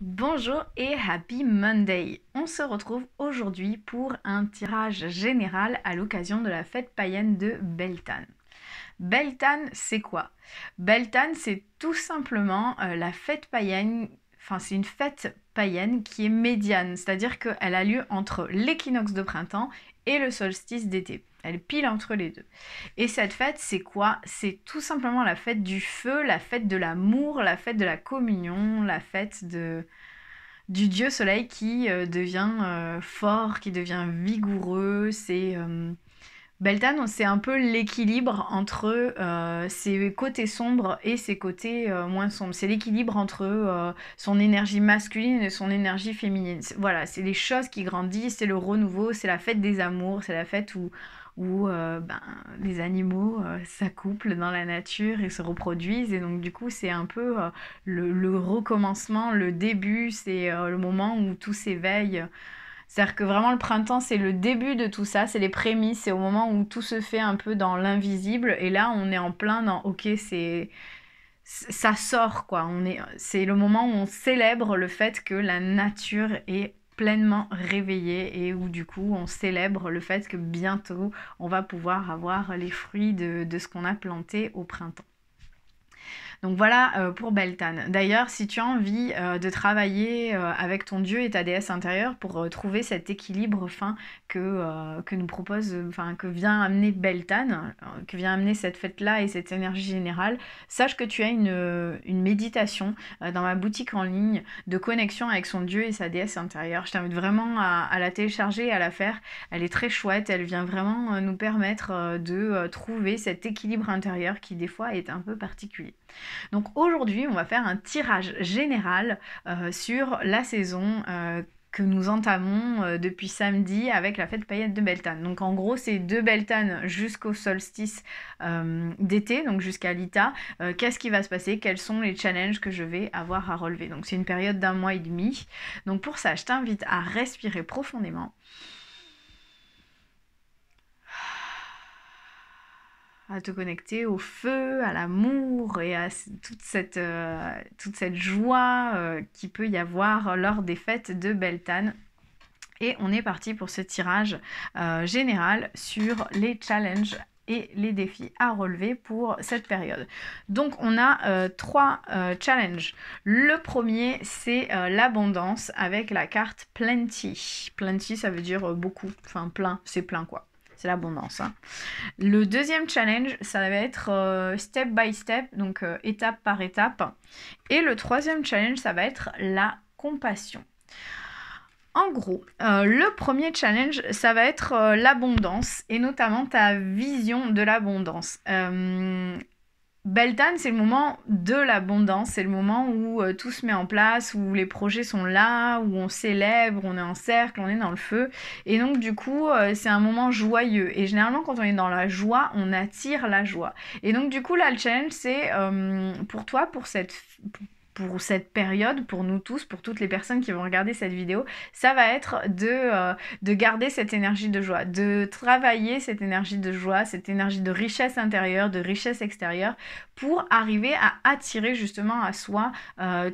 Bonjour et happy Monday. On se retrouve aujourd'hui pour un tirage général à l'occasion de la fête païenne de Beltane. Beltane, c'est quoi? Beltane, c'est tout simplement la fête païenne, enfin c'est une fête païenne qui est médiane, c'est-à-dire qu'elle a lieu entre l'équinoxe de printemps et le solstice d'été. Elle pile entre les deux. Et cette fête, c'est quoi? C'est tout simplement la fête du feu, la fête de l'amour, la fête de la communion, la fête du dieu soleil qui devient fort, qui devient vigoureux. Beltane, c'est un peu l'équilibre entre ses côtés sombres et ses côtés moins sombres. C'est l'équilibre entre son énergie masculine et son énergie féminine. Voilà, c'est les choses qui grandissent, c'est le renouveau, c'est la fête des amours, c'est la fête où les animaux s'accouplent dans la nature et se reproduisent. Et donc du coup, c'est un peu le recommencement, le début, c'est le moment où tout s'éveille. C'est-à-dire que vraiment le printemps, c'est le début de tout ça, c'est les prémices, c'est au moment où tout se fait un peu dans l'invisible. Et là, on est en plein dans, ok, ça sort quoi. C'est le moment où on célèbre le fait que la nature est pleinement réveillée et où du coup on célèbre le fait que bientôt on va pouvoir avoir les fruits de ce qu'on a planté au printemps. Donc voilà pour Beltane. D'ailleurs, si tu as envie de travailler avec ton dieu et ta déesse intérieure pour trouver cet équilibre fin que nous propose, enfin que vient amener Beltane, que vient amener cette fête-là et cette énergie générale, sache que tu as une méditation dans ma boutique en ligne de connexion avec son dieu et sa déesse intérieure. Je t'invite vraiment à la télécharger et à la faire. Elle est très chouette, elle vient vraiment nous permettre de trouver cet équilibre intérieur qui des fois est un peu particulier. Donc aujourd'hui, on va faire un tirage général sur la saison que nous entamons depuis samedi avec la fête païenne de Beltane. Donc en gros, c'est de Beltane jusqu'au solstice d'été, donc jusqu'à l'Ita. Qu'est-ce qui va se passer? Quels sont les challenges que je vais avoir à relever? Donc c'est une période d'1 mois et demi. Donc pour ça, je t'invite à respirer profondément. À te connecter au feu, à l'amour et à toute cette joie qu'il peut y avoir lors des fêtes de Beltane. Et on est parti pour ce tirage général sur les challenges et les défis à relever pour cette période. Donc on a 3 challenges. Le premier, c'est l'abondance avec la carte Plenty. Plenty, ça veut dire beaucoup, enfin plein, c'est plein quoi. C'est l'abondance. Hein. Le deuxième challenge, ça va être step by step, donc étape par étape. Et le troisième challenge, ça va être la compassion. En gros, le premier challenge, ça va être l'abondance, et notamment ta vision de l'abondance. Beltane, c'est le moment de l'abondance, c'est le moment où tout se met en place, où les projets sont là, où on célèbre, on est en cercle, on est dans le feu. Et donc du coup, c'est un moment joyeux. Et généralement, quand on est dans la joie, on attire la joie. Et donc du coup, là, le challenge, c'est pour toi, pour cette période, pour nous tous, pour toutes les personnes qui vont regarder cette vidéo, ça va être de garder cette énergie de joie, de travailler cette énergie de joie, cette énergie de richesse intérieure, de richesse extérieure, pour arriver à attirer justement à soi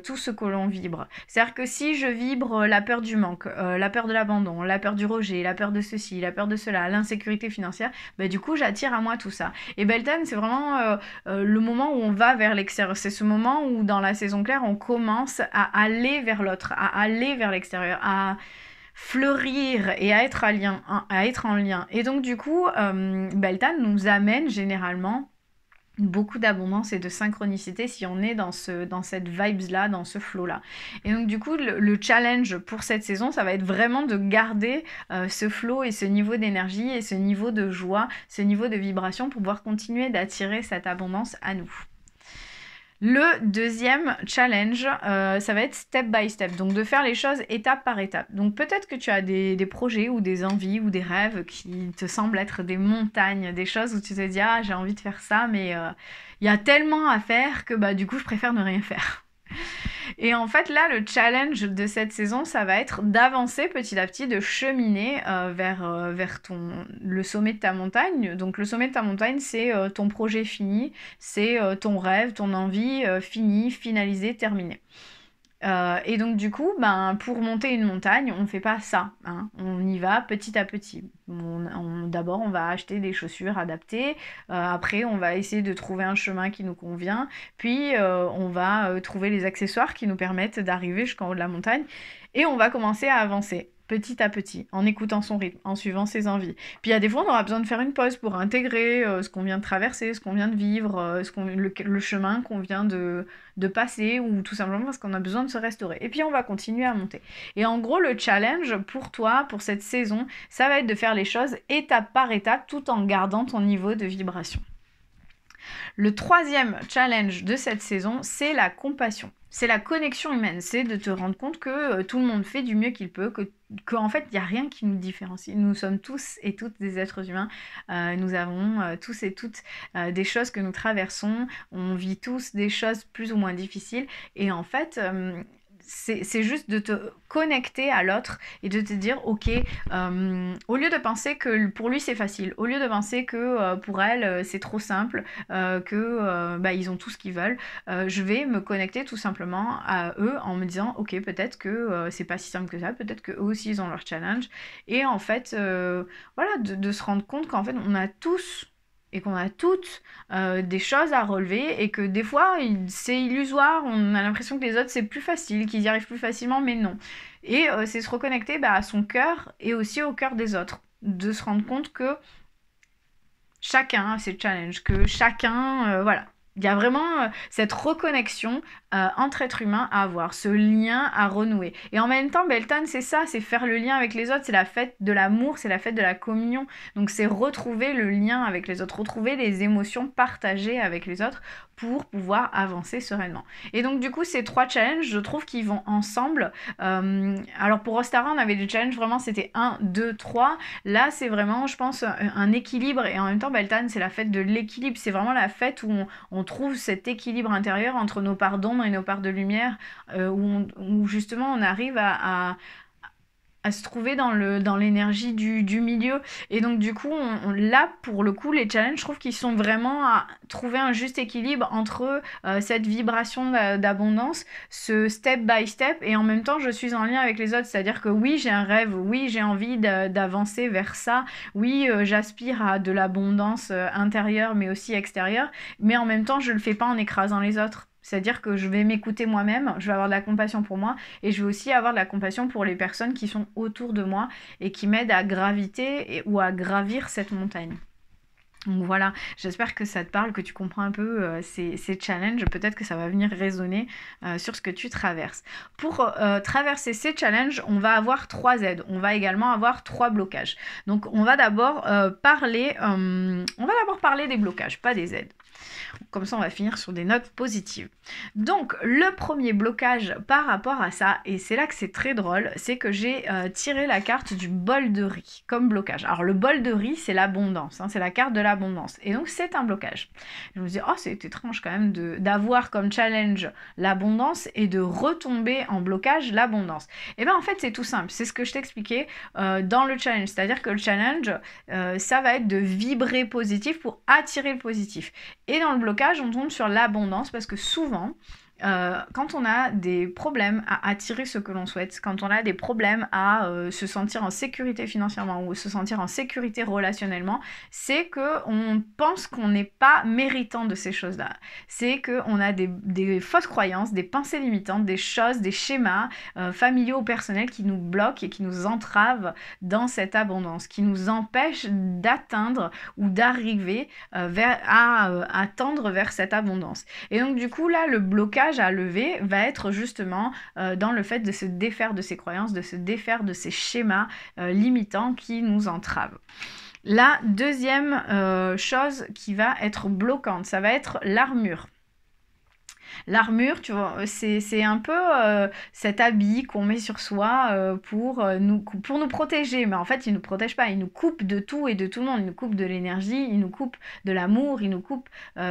tout ce que l'on vibre. C'est-à-dire que si je vibre la peur du manque, la peur de l'abandon, la peur du rejet, la peur de ceci, la peur de cela, l'insécurité financière, bah, du coup j'attire à moi tout ça. Et Beltane, c'est vraiment le moment où on va vers l'extérieur. C'est ce moment où dans la saison claire, on commence à aller vers l'autre, à aller vers l'extérieur, à fleurir et à être en lien. Et donc du coup, Beltane nous amène généralement beaucoup d'abondance et de synchronicité si on est dans cette vibes-là, dans ce flow-là. Et donc du coup, le challenge pour cette saison, ça va être vraiment de garder ce flow et ce niveau d'énergie et ce niveau de joie, ce niveau de vibration pour pouvoir continuer d'attirer cette abondance à nous. Le deuxième challenge, ça va être step by step, donc de faire les choses étape par étape. Donc peut-être que tu as des projets ou des envies ou des rêves qui te semblent être des montagnes, des choses où tu te dis « Ah, j'ai envie de faire ça, mais il y a tellement à faire que bah, du coup, je préfère ne rien faire. » Et en fait, là, le challenge de cette saison, ça va être d'avancer petit à petit, de cheminer vers le sommet de ta montagne. Donc, le sommet de ta montagne, c'est ton projet fini, c'est ton rêve, ton envie finie, finalisée, terminée. Et donc du coup, ben, pour monter une montagne, on ne fait pas ça, hein. On y va petit à petit. D'abord, on va acheter des chaussures adaptées. Après, on va essayer de trouver un chemin qui nous convient. Puis, on va trouver les accessoires qui nous permettent d'arriver jusqu'en haut de la montagne. Et on va commencer à avancer petit à petit, en écoutant son rythme, en suivant ses envies. Puis il y a des fois, on aura besoin de faire une pause pour intégrer ce qu'on vient de traverser, ce qu'on vient de vivre, le chemin qu'on vient de passer, ou tout simplement parce qu'on a besoin de se restaurer. Et puis on va continuer à monter. Et en gros, le challenge pour toi, pour cette saison, ça va être de faire les choses étape par étape, tout en gardant ton niveau de vibration. Le troisième challenge de cette saison, c'est la compassion. C'est la connexion humaine, c'est de te rendre compte que tout le monde fait du mieux qu'il peut, qu'en fait, il n'y a rien qui nous différencie. Nous sommes tous et toutes des êtres humains. Nous avons tous et toutes des choses que nous traversons. On vit tous des choses plus ou moins difficiles. Et en fait, c'est juste de te connecter à l'autre et de te dire, ok, au lieu de penser que pour lui c'est facile, au lieu de penser que pour elle c'est trop simple, que ils ont tout ce qu'ils veulent, je vais me connecter tout simplement à eux en me disant, ok, peut-être que c'est pas si simple que ça, peut-être qu'eux aussi ils ont leur challenge. Et en fait, voilà, de se rendre compte qu'en fait on a tous et qu'on a toutes des choses à relever et que des fois c'est illusoire, on a l'impression que les autres c'est plus facile, qu'ils y arrivent plus facilement, mais non. Et c'est se reconnecter à son cœur et aussi au cœur des autres, de se rendre compte que chacun a ses challenges, que chacun, voilà. Il y a vraiment cette reconnexion entre êtres humains à avoir, ce lien à renouer. Et en même temps, Beltane, c'est ça, c'est faire le lien avec les autres, c'est la fête de l'amour, c'est la fête de la communion. Donc c'est retrouver le lien avec les autres, retrouver les émotions partagées avec les autres pour pouvoir avancer sereinement. Et donc du coup, ces trois challenges, je trouve qu'ils vont ensemble. Alors pour Ostara, on avait des challenges, vraiment, c'était 1, 2, 3. Là, c'est vraiment, je pense, un équilibre. Et en même temps, Beltane, c'est la fête de l'équilibre. C'est vraiment la fête où on trouve cet équilibre intérieur entre nos parts d'ombre et nos parts de lumière, où justement on arrive à se trouver dans l'énergie du milieu. Et donc du coup, là, pour le coup, les challenges, je trouve qu'ils sont vraiment à trouver un juste équilibre entre cette vibration d'abondance, ce step by step, et en même temps, je suis en lien avec les autres. C'est-à-dire que oui, j'ai un rêve, oui, j'ai envie d'avancer vers ça, oui, j'aspire à de l'abondance intérieure, mais aussi extérieure, mais en même temps, je le fais pas en écrasant les autres. C'est-à-dire que je vais m'écouter moi-même, je vais avoir de la compassion pour moi, et je vais aussi avoir de la compassion pour les personnes qui sont autour de moi et qui m'aident à graviter ou à gravir cette montagne. Donc voilà, j'espère que ça te parle, que tu comprends un peu ces challenges. Peut-être que ça va venir résonner sur ce que tu traverses. Pour traverser ces challenges, on va avoir 3 aides. On va également avoir 3 blocages. Donc on va d'abord parler des blocages, pas des aides. Comme ça, on va finir sur des notes positives. Donc, le premier blocage par rapport à ça, et c'est là que c'est très drôle, c'est que j'ai tiré la carte du bol de riz comme blocage. Alors, le bol de riz, c'est l'abondance, hein, c'est la carte de l'abondance. Et donc, c'est un blocage. Je me dis, oh, c'est étrange quand même d'avoir comme challenge l'abondance et de retomber en blocage l'abondance. Et bien, en fait, c'est tout simple. C'est ce que je t'expliquais dans le challenge. C'est-à-dire que le challenge, ça va être de vibrer positif pour attirer le positif. Et dans le blocage, on tombe sur l'abondance parce que souvent, quand on a des problèmes à attirer ce que l'on souhaite, quand on a des problèmes à se sentir en sécurité financièrement ou se sentir en sécurité relationnellement, c'est qu'on pense qu'on n'est pas méritant de ces choses-là. C'est qu'on a des fausses croyances, des pensées limitantes, des choses, des schémas familiaux ou personnels qui nous bloquent et qui nous entravent dans cette abondance, qui nous empêchent d'atteindre ou d'arriver à tendre vers cette abondance. Et donc du coup, là, le blocage à lever va être justement dans le fait de se défaire de ces croyances, de se défaire de ces schémas limitants qui nous entravent. La deuxième chose qui va être bloquante, ça va être l'armure. L'armure, tu vois, c'est un peu cet habit qu'on met sur soi pour nous protéger. Mais en fait, il ne nous protège pas. Il nous coupe de tout et de tout le monde. Il nous coupe de l'énergie, il nous coupe de l'amour, il nous coupe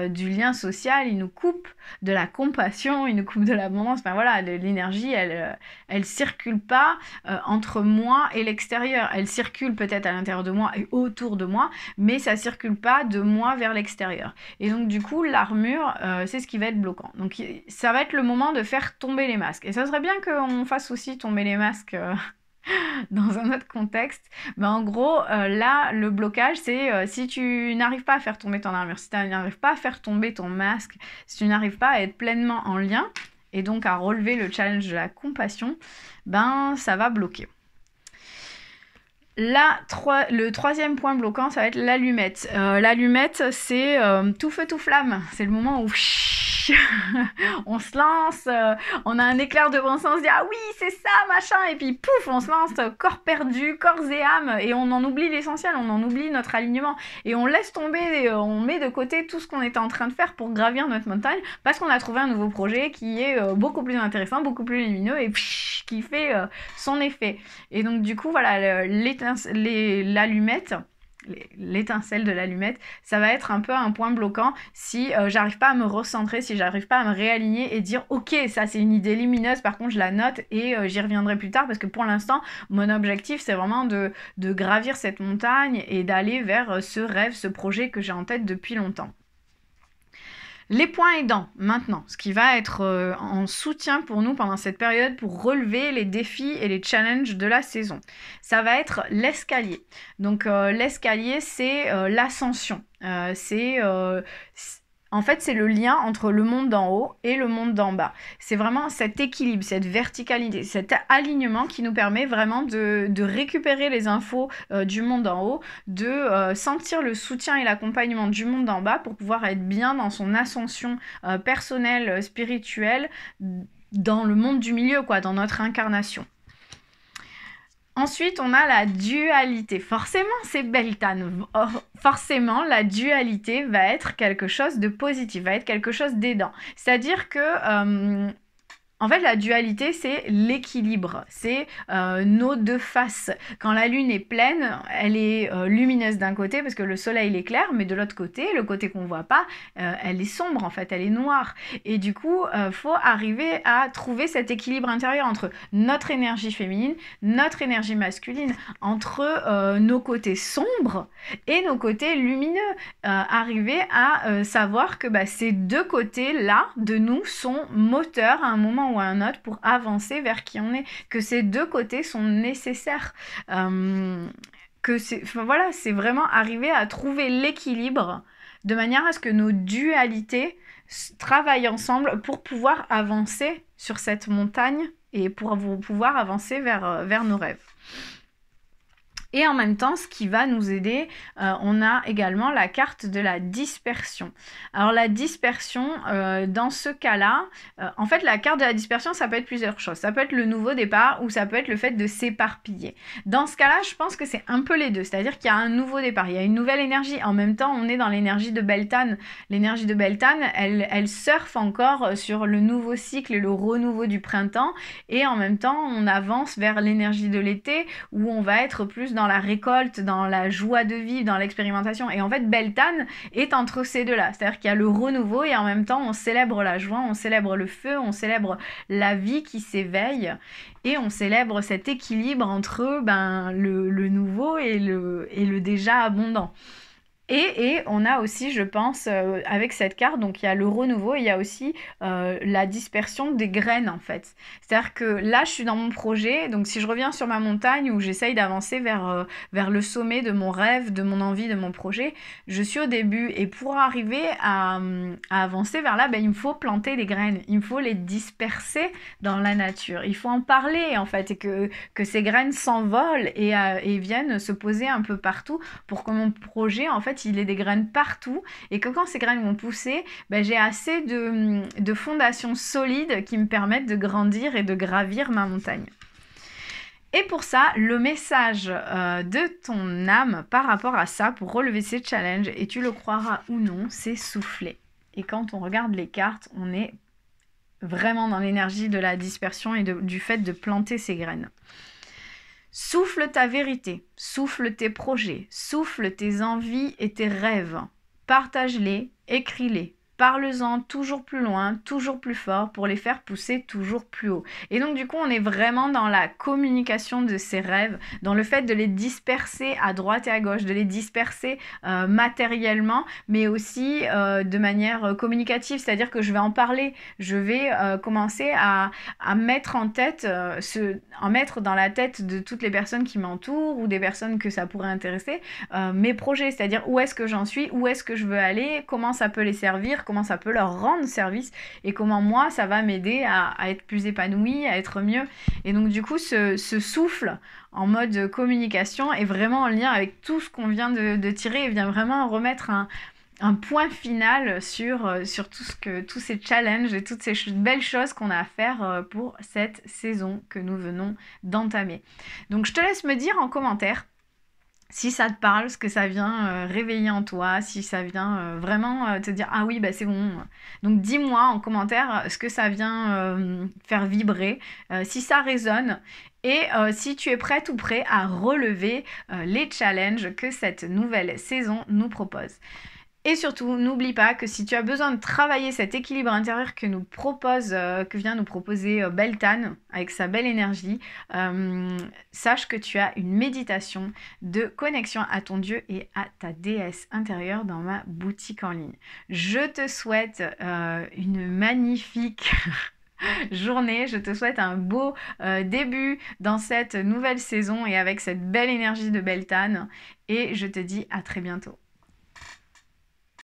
du lien social, il nous coupe de la compassion, il nous coupe de l'abondance. Enfin voilà, l'énergie, elle circule pas entre moi et l'extérieur. Elle circule peut-être à l'intérieur de moi et autour de moi, mais ça circule pas de moi vers l'extérieur. Et donc du coup, l'armure, c'est ce qui va être bloquant. Donc Donc ça va être le moment de faire tomber les masques. Et ça serait bien qu'on fasse aussi tomber les masques dans un autre contexte. Mais en gros, là, le blocage, c'est si tu n'arrives pas à faire tomber ton armure, si tu n'arrives pas à faire tomber ton masque, si tu n'arrives pas à être pleinement en lien, et donc à relever le challenge de la compassion, ben ça va bloquer. Là, le troisième point bloquant, ça va être l'allumette. L'allumette, c'est tout feu, tout flamme. C'est le moment où on se lance, on a un éclair de bon sens, on se dit « Ah oui, c'est ça, machin !» Et puis pouf, on se lance, corps perdu, corps et âme, et on en oublie l'essentiel, on en oublie notre alignement. Et on laisse tomber, on met de côté tout ce qu'on était en train de faire pour gravir notre montagne, parce qu'on a trouvé un nouveau projet qui est beaucoup plus intéressant, beaucoup plus lumineux, et qui fait son effet. Et donc du coup, voilà, l'allumette, l'étincelle de l'allumette, ça va être un peu un point bloquant si j'arrive pas à me recentrer, si j'arrive pas à me réaligner et dire ok, ça c'est une idée lumineuse, par contre je la note et j'y reviendrai plus tard, parce que pour l'instant mon objectif c'est vraiment de gravir cette montagne et d'aller vers ce rêve, ce projet que j'ai en tête depuis longtemps. Les points aidants, maintenant, ce qui va être en soutien pour nous pendant cette période pour relever les défis et les challenges de la saison. Ça va être l'escalier. Donc l'escalier, c'est l'ascension. En fait, c'est le lien entre le monde d'en haut et le monde d'en bas. C'est vraiment cet équilibre, cette verticalité, cet alignement qui nous permet vraiment de récupérer les infos du monde d'en haut, de sentir le soutien et l'accompagnement du monde d'en bas pour pouvoir être bien dans son ascension personnelle, spirituelle, dans le monde du milieu, quoi, dans notre incarnation. Ensuite, on a la dualité. Forcément, c'est Beltane. Forcément, la dualité va être quelque chose de positif, va être quelque chose d'aidant. C'est-à-dire que, en fait, la dualité, c'est l'équilibre. C'est nos deux faces. Quand la lune est pleine, elle est lumineuse d'un côté parce que le soleil l'éclaire, mais de l'autre côté, le côté qu'on voit pas, elle est sombre en fait, elle est noire. Et du coup, faut arriver à trouver cet équilibre intérieur entre notre énergie féminine, notre énergie masculine, entre nos côtés sombres et nos côtés lumineux. Arriver à savoir que ces deux côtés-là de nous sont moteurs à un moment ou à un autre pour avancer vers qui on est, que ces deux côtés sont nécessaires, voilà, c'est vraiment arriver à trouver l'équilibre de manière à ce que nos dualités travaillent ensemble pour pouvoir avancer sur cette montagne et pour pouvoir avancer vers nos rêves. Et en même temps, ce qui va nous aider, on a également la carte de la dispersion. Alors la dispersion, dans ce cas-là, en fait la carte de la dispersion, ça peut être plusieurs choses. Ça peut être le nouveau départ ou ça peut être le fait de s'éparpiller. Dans ce cas-là, je pense que c'est un peu les deux. C'est-à-dire qu'il y a un nouveau départ, il y a une nouvelle énergie. En même temps, on est dans l'énergie de Beltane. L'énergie de Beltane, elle surfe encore sur le nouveau cycle et le renouveau du printemps. Et en même temps, on avance vers l'énergie de l'été où on va être plus dans la récolte, dans la joie de vivre, dans l'expérimentation. Et en fait, Beltane est entre ces deux-là. C'est-à-dire qu'il y a le renouveau et en même temps, on célèbre la joie, on célèbre le feu, on célèbre la vie qui s'éveille et on célèbre cet équilibre entre le nouveau et le déjà abondant. Et on a aussi, je pense, avec cette carte, donc il y a le renouveau, et il y a aussi la dispersion des graines, en fait. C'est-à-dire que là, je suis dans mon projet, donc si je reviens sur ma montagne où j'essaye d'avancer vers le sommet de mon rêve, de mon envie, de mon projet, je suis au début. Et pour arriver à avancer vers là, il me faut planter des graines, il me faut les disperser dans la nature. Il faut en parler, en fait, et que ces graines s'envolent et viennent se poser un peu partout pour que mon projet, en fait, il ait des graines partout et que quand ces graines vont pousser, j'ai assez de fondations solides qui me permettent de grandir et de gravir ma montagne. Et pour ça, le message de ton âme par rapport à ça, pour relever ces challenges, et tu le croiras ou non, c'est souffler. Et quand on regarde les cartes, on est vraiment dans l'énergie de la dispersion et du fait de planter ces graines. Souffle ta vérité, souffle tes projets, souffle tes envies et tes rêves. Partage-les, écris-les, parle-en toujours plus loin, toujours plus fort pour les faire pousser toujours plus haut. Et donc du coup, on est vraiment dans la communication de ces rêves, dans le fait de les disperser à droite et à gauche, de les disperser matériellement, mais aussi de manière communicative, c'est-à-dire que je vais en parler, je vais commencer à mettre en tête, en mettre dans la tête de toutes les personnes qui m'entourent ou des personnes que ça pourrait intéresser, mes projets, c'est-à-dire où est-ce que j'en suis, où est-ce que je veux aller, comment ça peut les servir, comment ça peut leur rendre service et comment moi ça va m'aider à être plus épanouie, à être mieux. Et donc du coup ce souffle en mode communication est vraiment en lien avec tout ce qu'on vient de tirer et vient vraiment remettre un point final sur tous ces challenges et toutes ces belles choses qu'on a à faire pour cette saison que nous venons d'entamer. Donc je te laisse me dire en commentaire si ça te parle, ce que ça vient réveiller en toi, si ça vient vraiment te dire « Ah oui, bah c'est bon ». Donc dis-moi en commentaire ce que ça vient faire vibrer, si ça résonne et si tu es prête ou prêt à relever les challenges que cette nouvelle saison nous propose. Et surtout, n'oublie pas que si tu as besoin de travailler cet équilibre intérieur que vient nous proposer Beltane avec sa belle énergie, sache que tu as une méditation de connexion à ton Dieu et à ta déesse intérieure dans ma boutique en ligne. Je te souhaite une magnifique journée, je te souhaite un beau début dans cette nouvelle saison et avec cette belle énergie de Beltane et je te dis à très bientôt.